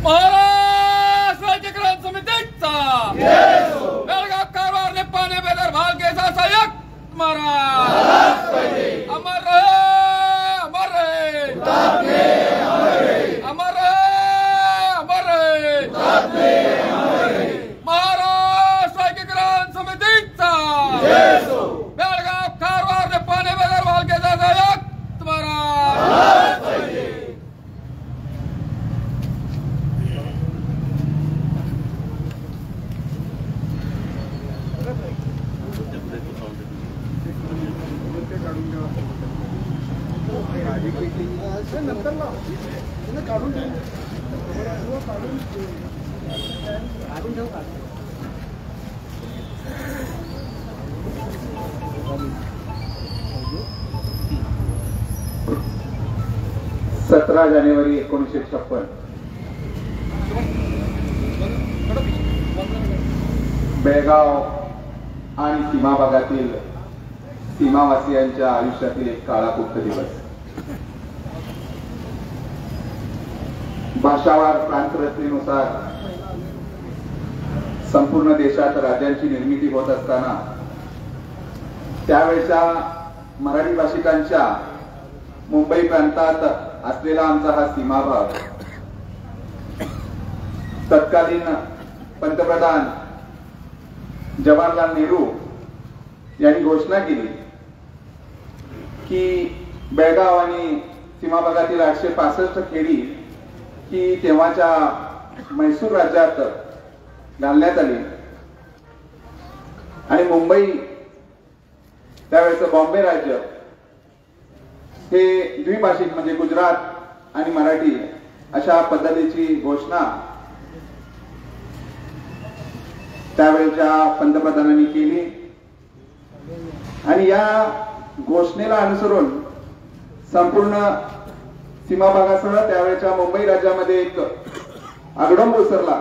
महाराष्ट्र राज्य क्रांती समितीचा बेळगाव कारवार नेपाने बेदर भालकेचा संयुक्त महाराज अमर रहे, अमर रहे, अमर रहे, अमर रहे। महाराष्ट्र राज्य क्रांती समितीचा बेळगाव कारवार नेपाने बेदर भालकेचा संयुक्त महाराज। सतरा जानेवारी 1956 बेळगाव आणि सीमा भागातील सीमावासियांच्या आयुष्यातील एक काळाकुट्ट दिवस। भाषावार प्रांतरचनेनुसार संपूर्ण देशात राज्यांची निर्मिती होत असताना त्यावेळच्या मराठी भाषिकांच्या मुंबई प्रांतात असलेला आमचा हा सीमा भाग तत्कालीन पंतप्रधान जवाहरलाल नेहरू यांनी घोषणा केली की बेळगाव आणि सीमा भागातील 865 खेडी ही तेव्हाच्या म्हैसूर राज्यात घालण्यात आली आणि मुंबई त्यावेळेचं बॉम्बे राज्य हे द्विभाषिक म्हणजे गुजरात आणि मराठी अशा पद्धतीची घोषणा त्यावेळेच्या पंतप्रधानांनी केली आणि या घोषणेला अनुसरून संपूर्ण सीमा भागासह त्यावेळेच्या मुंबई राज्यामध्ये एक आगडंब उसरला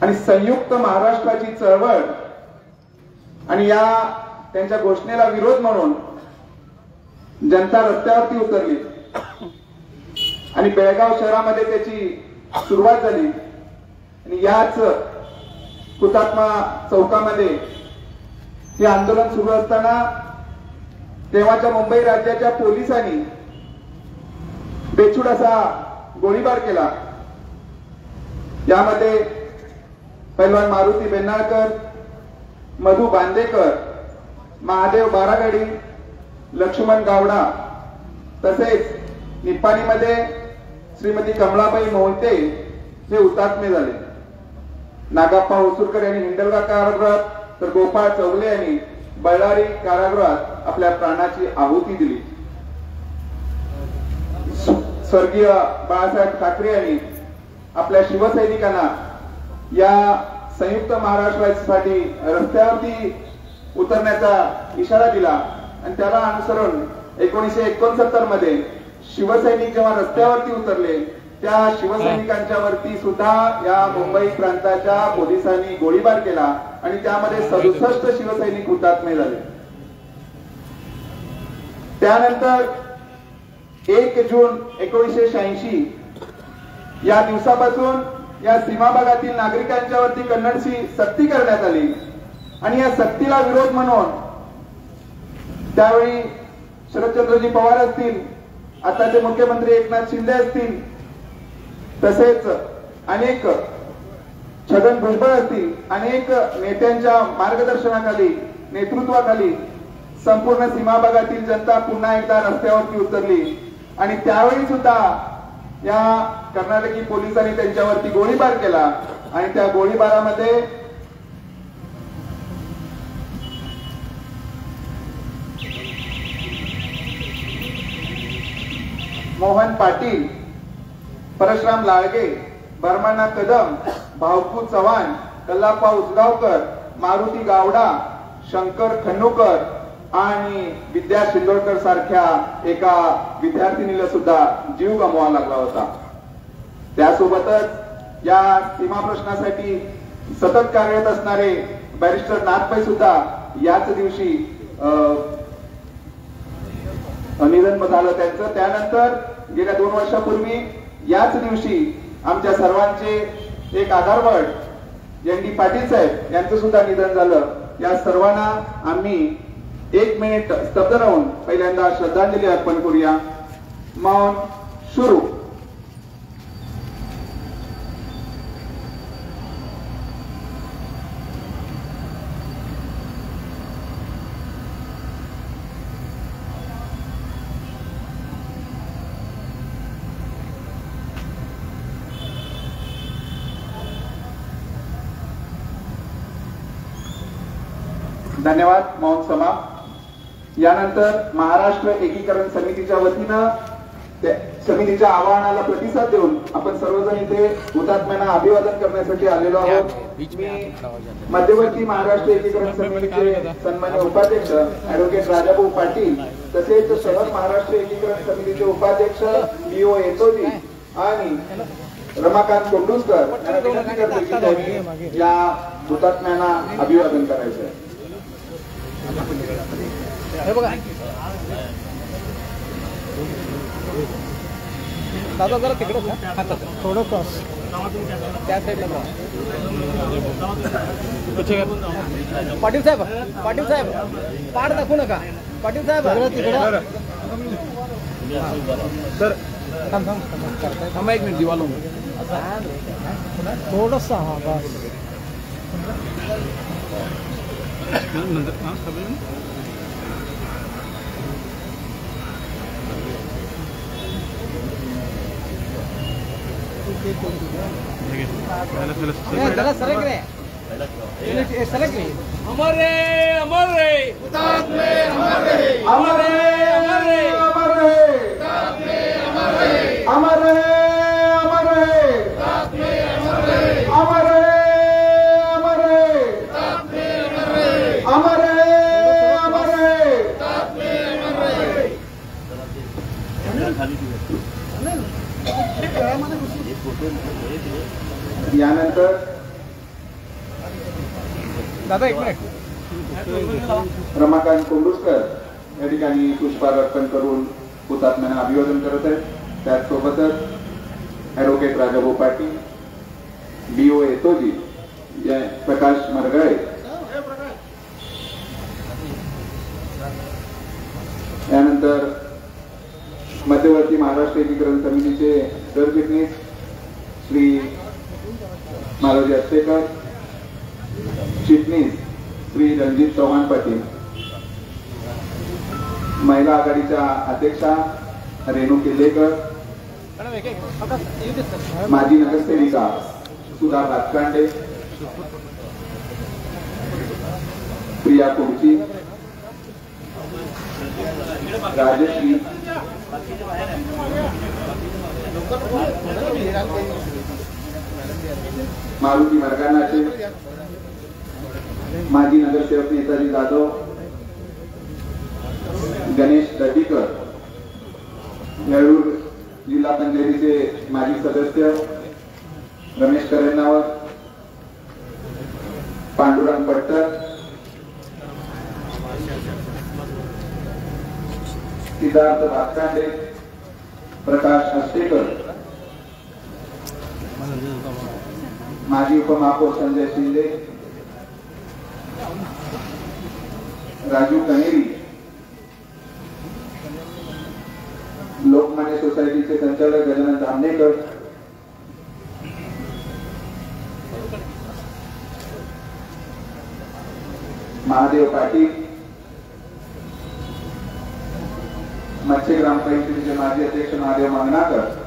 आणि संयुक्त महाराष्ट्राची चळवळ आणि या त्यांच्या घोषणेला विरोध म्हणून जनता रस्त्यावरती उतरली आणि बेळगाव शहरामध्ये त्याची सुरुवात झाली आणि याच हुतात्मा चौकामध्ये हे आंदोलन सुरू असताना तेव्हाच्या मुंबई राज्याच्या पोलिसांनी बेछूट असा गोळीबार केला। यामध्ये पैलवान मारुती बेन्नाळकर, मधु बांदेकर, महादेव बारागडी, लक्ष्मण गावडा तसेच निपाणीमध्ये श्रीमती कमलाबाई मोहिते हे हुतात्मे झाले। नागाप्पा होसुरकर यांनी हिंडलगा कारागृहात तर गोपाळ चौगले यांनी बळ्ळारी कारागृहात आपल्या प्राणाची आहुती दिली। स्वर्गीय बाळासाहेब ठाकरे यांनी आपल्या शिवसैनिकांना या संयुक्त महाराष्ट्रासाठी रस्त्यावरती उतरण्याचा इशारा दिला आणि त्याला अनुसरून 1969 मध्ये शिवसैनिक जेव्हा रस्त्यावरती उतरले त्या शिवसैनिकांच्या वरती सुद्धा या मुंबई प्रांताच्या पोलिसांनी गोळीबार केला आणि त्यामध्ये 67 शिवसैनिक हुतात्मे झाले। त्यानंतर 1 जून 1986 या दिवसापासून या सीमा भागातील नागरिकांच्या वरती कन्नडची सक्ती करण्यात आली आणि या सक्तीला विरोध म्हणून त्यावेळी शरदचंद्रजी पवार असतील, आताचे मुख्यमंत्री एकनाथ शिंदे असतील, तसेच अनेक छगन भुजबळ असतील, अनेक नेत्यांच्या मार्गदर्शनाखाली नेतृत्वाखाली संपूर्ण सीमा भागातील जनता पुन्हा एकदा रस्त्यावरती उतरली आणि त्यावेळी सुद्धा या कर्नाटकी पोलिसांनी त्यांच्यावरती गोळीबार केला आणि त्या गोळीबारामध्ये मोहन पाटील, परशुराम लाळगे, बर्मण्णा कदम, भाऊकू चव्हाण, कल्लाप्पा उसगावकर, मारुती गावडा, शंकर खन्नूकर आणि विद्या शिंदोळकर सारख्या एका विद्यार्थिनीला सुद्धा जीव गमवावा लागला होता। त्यासोबतच या सीमा प्रश्नासाठी सतत कार्यरत असणारे बॅरिस्टर नाथपै सुद्धा याच दिवशी निधन झालं त्यांचं। त्यानंतर गेल्या 2 वर्षापूर्वी याच दिवशी आमच्या सर्वांचे एक आधारवड एन डी पाटील साहेब यांचं सुद्धा निधन झालं. या सर्वांना आम्ही 1 मिनिट स्तब्ध राहून पहिल्यांदा श्रद्धांजली अर्पण करूया. मौन सुरू. धन्यवाद. मौन समाप्त. यानंतर महाराष्ट्र एकीकरण समितीच्या वतीनं समितीच्या आवाहनाला प्रतिसाद देऊन आपण सर्वजण इथे हुतात्म्यांना अभिवादन करण्यासाठी आलेलो आहोत. मी मध्यवर्ती महाराष्ट्र एकीकरण समितीचे सन्मान्य उपाध्यक्ष ऍडव्होकेट राजाभाऊ पाटील तसेच शहर महाराष्ट्र एकीकरण समितीचे उपाध्यक्ष बीओ येतोजी आणि रमाकांत कोंडुस्कर यांना विनंती करतो की त्यांनी या हुतात्म्यांना अभिवादन करायचं आहे. हे बघा दादा जरा तिकडे थोडं क्रॉस त्या साईडला पाटील साहेब पाठ दाखवू नका. पाटील साहेब तिकडे सर थांबा 1 मिनिट दिवालो थोडंसं. हा बस जरा सरक रे सरक रे. अमर रे अमर रे हुतात्मे अमर रे अमर रे अमर रे अमर रे हुतात्मे अमर रे अमर रे अमर रे हुतात्मे अमर रे अमर रे अमर रे हुतात्मे अमर रे अमर रे अमर रे हुतात्मे अमर रे. यानंतर दादा 1 मिनिट. रमाकांत कोंडुस्कर या ठिकाणी पुष्पहार अर्पण करून हुतात्म्यांना अभिवादन करत आहेत. त्याचसोबतच ऍडव्होकेट राजाभाऊ पाटील बीओ येतोजी प्रकाश मरगळे यानंतर मध्यवर्ती महाराष्ट्र एकीकरण समितीचे सरचिटणीस श्री मालोजी अस्तेकर, चिटणीस श्री रणजित चव्हाण पाटील, महिला आघाडीच्या अध्यक्षा रेणू किल्लेकर, माजी नगरसेविका सुधा भातकांडे, प्रिया कुर्ची, राजश्री, मारुती मरगानाचे, माजी नगरसेवक नेताजी जाधव, गणेश दडीकर, येळूर जिल्हा पंचायतीचे माजी सदस्य रमेश करेन्नावर, पांडुरंग पट्टर, सिद्धार्थ भातकांडे, प्रकाश अस्तेकर, माजी उपमहापौर संजय शिंदे, राजू कनेरी, लोकमान्य सोसायटीचे संचालक गजानन धामणेकर, महादेव पाटील, मत्स्य ग्रामपंचायतीचे माजी अध्यक्ष महादेव मंगनाकर,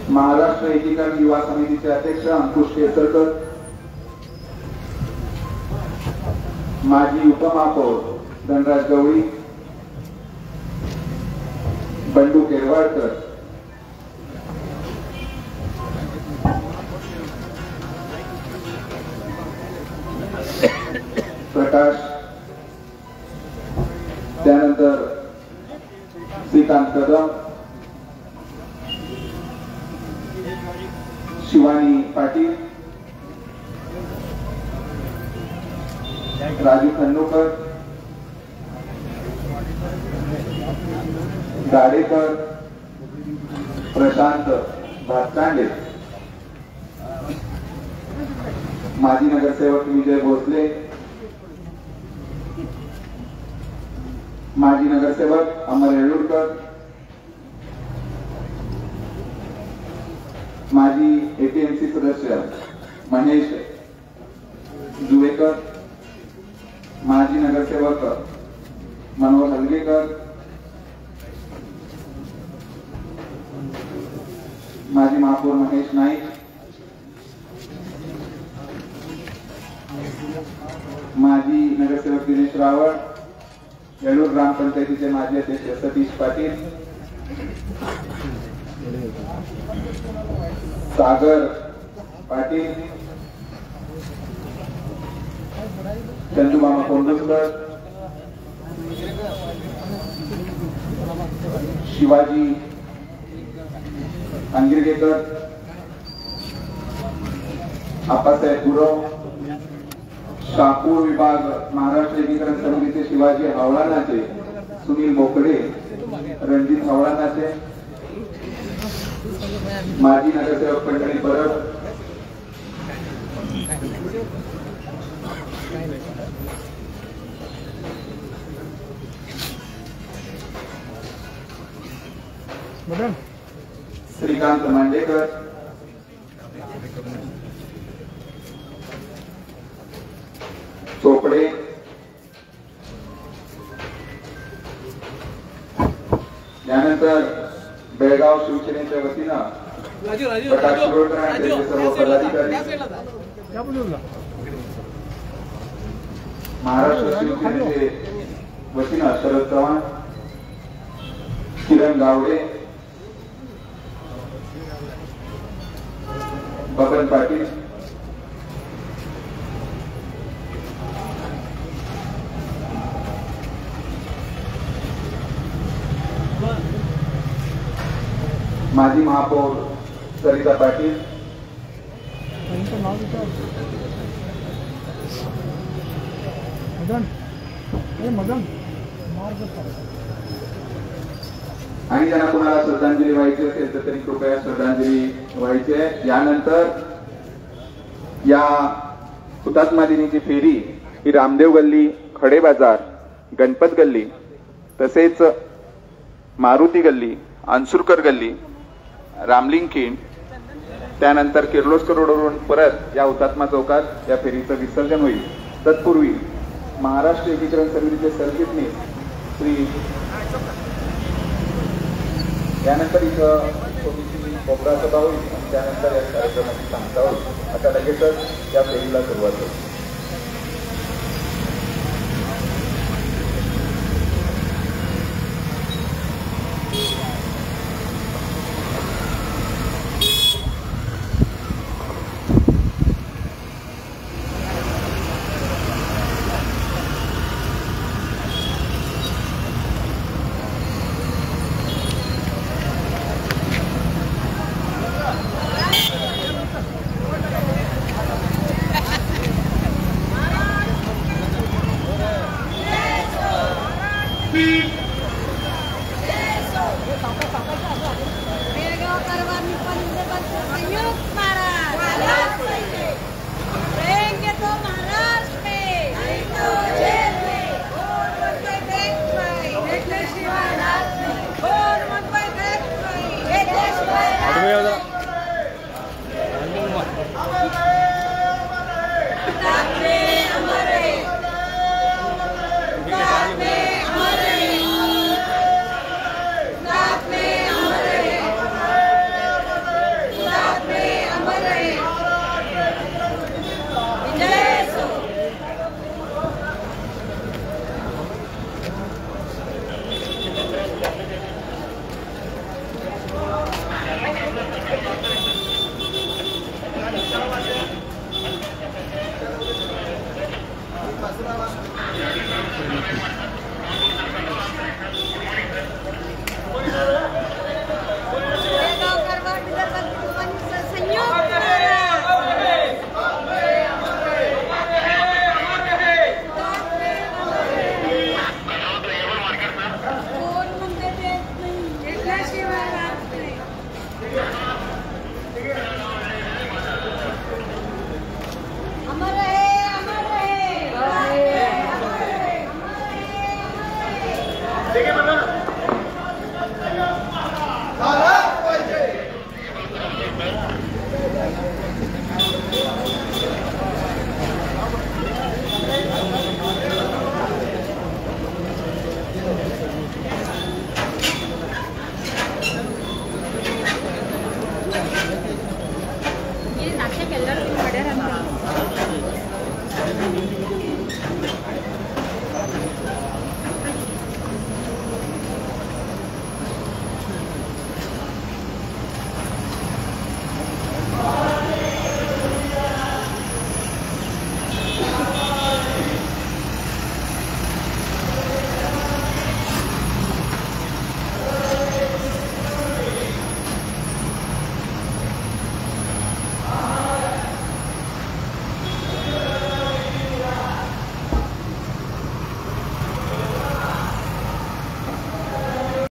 महाराष्ट्र एकीकरण युवा समितीचे अध्यक्ष अंकुश केसरकर, माजी उपमहापौर धनराज गवळी, बंडू केरवाडकर, प्रकाश, त्यानंतर श्रीकांत कदम, शिवानी पाटील, राजू खंडोकर, गाडेकर प्रशांत भातकांडे, माजी नगरसेवक विजय भोसले, माजी नगरसेवक अमर येळूरकर, माजी एपीएमसी सदस्य महेश जुवेकर, माजी नगरसेवक मनोहर हलगेकर, माजी महापौर महेश नाईक, माजी नगरसेवक दिनेश रावळ, येळूर ग्रामपंचायतीचे माजी अध्यक्ष सतीश पाटील, सागर पाटील, चंदूमामा कोंडुसकर, शिवाजी अंगिरगेकर, आप्पासाहेब गुरव, शहापूर विभाग महाराष्ट्र एकीकरण समितीचे शिवाजी हावळानाचे, सुनील मोकडे, रणजित हावळानाचे, माजी नगरसेवक पंढरी परब, श्रीकांत मांडेकर, चोपडे, यानंतर बेळगाव शिवसेनेच्या वतीनं प्रकाश शिरोडकर आणि त्यांचे सर्व पदाधिकारी, महाराष्ट्र शिवसेनेचे वतीनं शरद चव्हाण, किरण गावडे, बबन पाटील, माजी महापौर सरिता पाटील, आणि त्यांना कोणाला श्रद्धांजली व्हायची असेल तर तरी कृपया श्रद्धांजली व्हायची आहे। यानंतर या हुतात्मा दिनीची फेरी ही रामदेव गल्ली, खडे बाजार, गणपत गल्ली तसेच मारुती गल्ली, अन्सुरकर गल्ली, रामलिंग खिंड, त्यानंतर किर्लोस्कर रोडवरून परत या हुतात्मा चौकात या फेरीचं विसर्जन होईल। तत्पूर्वी महाराष्ट्र एकीकरण समितीचे सरचिटणीस श्री त्यानंतर इथं छोटीशी बोबडा सभा होईल आणि त्यानंतर या कार्यक्रमाची सांगता होईल। आता लगेचच या फेरीला सुरुवात होईल।